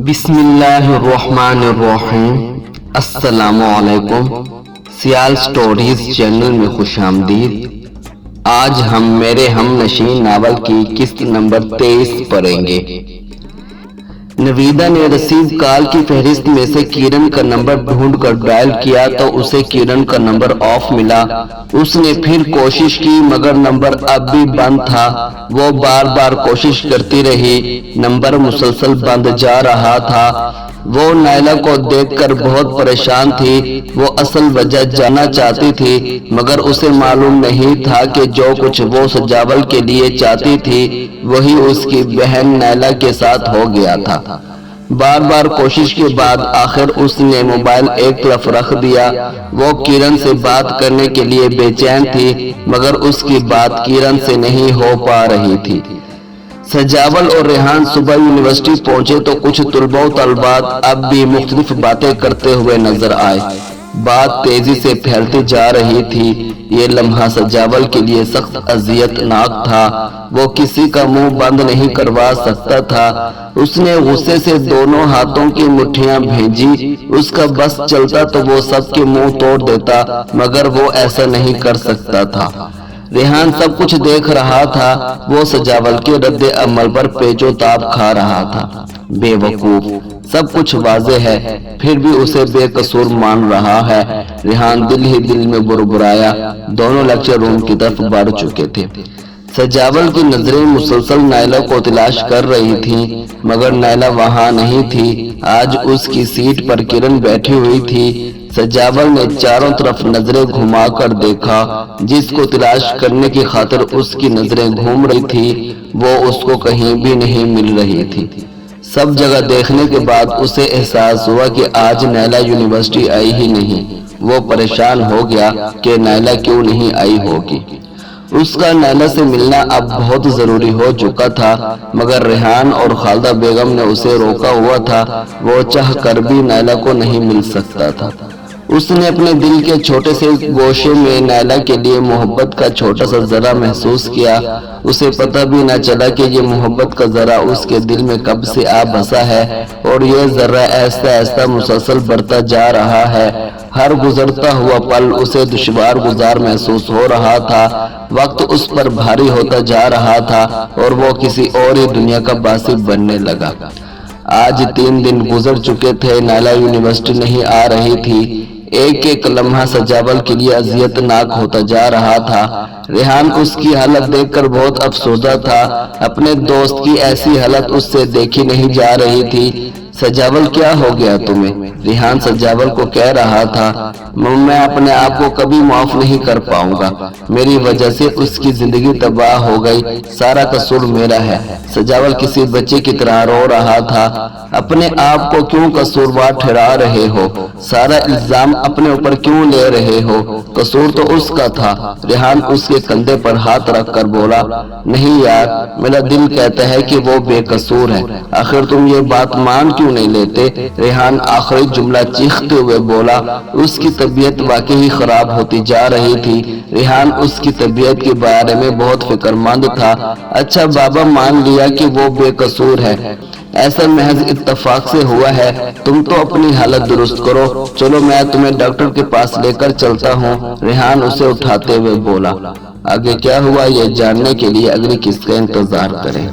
بسم اللہ الرحمن الرحیم۔ السلام علیکم، سیال سٹوریز چینل میں خوش آمدید۔ آج ہم میرے ہم نشین ناول کی قسط نمبر 23 پڑھیں گے۔ نویدہ نے رسیو کال کی فہرست میں سے کرن کا نمبر ڈھونڈ کر ڈائل کیا تو اسے کرن کا نمبر آف ملا۔ اس نے پھر کوشش کی مگر نمبر اب بھی بند تھا۔ وہ بار بار کوشش کرتی رہی، نمبر مسلسل بند جا رہا تھا۔ وہ نائلہ کو دیکھ کر بہت پریشان تھی۔ وہ اصل وجہ جاننا چاہتی تھی مگر اسے معلوم نہیں تھا کہ جو کچھ وہ سجاول کے لیے چاہتی تھی وہی اس کی بہن نائلہ کے ساتھ ہو گیا تھا۔ بار بار کوشش کے بعد آخر اس نے موبائل ایک طرف رکھ دیا۔ وہ کرن سے بات کرنے کے لیے بے چین تھی مگر اس کی بات کرن سے نہیں ہو پا رہی تھی۔ سجاول اور ریحان صبح یونیورسٹی پہنچے تو کچھ طلباء و طالبات اب بھی مختلف باتیں کرتے ہوئے نظر آئے۔ بات تیزی سے پھیلتی جا رہی تھی۔ یہ لمحہ سجاول کے لیے سخت اذیت ناک تھا۔ وہ کسی کا منہ بند نہیں کروا سکتا تھا۔ اس نے غصے سے دونوں ہاتھوں کی مٹھیاں بھیجی۔ اس کا بس چلتا تو وہ سب کے منہ توڑ دیتا مگر وہ ایسا نہیں کر سکتا تھا۔ ریحان سب کچھ دیکھ رہا تھا۔ وہ سجاول کے رد عمل پر پیچ و تاب کھا رہا تھا۔ بے وقوف، سب کچھ واضح ہے پھر بھی اسے بے قصور مان رہا ہے۔ ریحان دل ہی دل میں بربرایا۔ دونوں لیکچر روم کی طرف بڑھ چکے تھے۔ سجاول کی نظریں مسلسل نائلہ کو تلاش کر رہی تھیں مگر نائلہ وہاں نہیں تھی۔ آج اس کی سیٹ پر کرن بیٹھی ہوئی تھی۔ سجاول نے چاروں طرف نظریں گھما کر دیکھا۔ جس کو تلاش کرنے کی خاطر اس کی نظریں گھوم رہی تھی وہ اس کو کہیں بھی نہیں مل رہی تھی۔ سب جگہ دیکھنے کے بعد اسے احساس ہوا کہ آج نائلہ یونیورسٹی آئی ہی نہیں۔ وہ پریشان ہو گیا کہ نائلہ کیوں نہیں آئی ہوگی۔ اس کا نائلہ سے ملنا اب بہت ضروری ہو چکا تھا مگر ریحان اور خالدہ بیگم نے اسے روکا ہوا تھا۔ وہ چاہ کر بھی نائلہ کو نہیں مل سکتا تھا۔ اس نے اپنے دل کے چھوٹے سے گوشے میں نائلہ کے لیے محبت کا چھوٹا سا ذرہ محسوس کیا۔ اسے پتہ بھی نہ چلا کہ یہ محبت کا ذرہ اس کے دل میں کب سے آ بسا ہے اور یہ ذرہ ایسا ایسا مسلسل بڑھتا جا رہا ہے۔ ہر گزرتا ہوا پل اسے دشوار گزار محسوس ہو رہا تھا۔ وقت اس پر بھاری ہوتا جا رہا تھا اور وہ کسی اور ہی دنیا کا باسی بننے لگا۔ آج 3 دن گزر چکے تھے۔ نائلہ یونیورسٹی نہیں آ رہی تھی۔ ایک ایک لمحہ سجاول کے لیے اذیت ناک ہوتا جا رہا تھا۔ ریحان اس کی حالت دیکھ کر بہت افسردہ تھا۔ اپنے دوست کی ایسی حالت اس سے دیکھی نہیں جا رہی تھی۔ سجاول کیا ہو گیا تمہیں؟ ریحان سجاول کو کہہ رہا تھا، میں اپنے آپ کو کبھی معاف نہیں کر پاؤں گا۔ میری وجہ سے اس کی زندگی تباہ ہو گئی۔ سارا قصور میرا ہے۔ سجاول کسی بچے کی طرح رو رہا تھا۔ اپنے آپ کو کیوں قصوروار ٹھہرا رہے ہو؟ سارا الزام اپنے اوپر کیوں لے رہے ہو؟ قصور تو اس کا تھا۔ ریحان اس کے کندھے پر ہاتھ رکھ کر بولا، نہیں یار، میرا دل کہتا ہے کہ وہ بے قصور ہے۔ آخر تم یہ بات مان کیوں نہیں لیتے؟ ریحان آخری جملہ چیختے ہوئے بولا۔ اس کی طبیعت واقعی خراب ہوتی جا رہی تھی۔ ریحان اس کی طبیعت کے بارے میں بہت فکر مند تھا۔ اچھا بابا مان لیا کہ وہ بے قصور ہے، ایسا محض اتفاق سے ہوا ہے۔ تم تو اپنی حالت درست کرو۔ چلو میں تمہیں ڈاکٹر کے پاس لے کر چلتا ہوں۔ ریحان اسے اٹھاتے ہوئے بولا۔ آگے کیا ہوا یہ جاننے کے لیے اگلی قسط کا انتظار کریں۔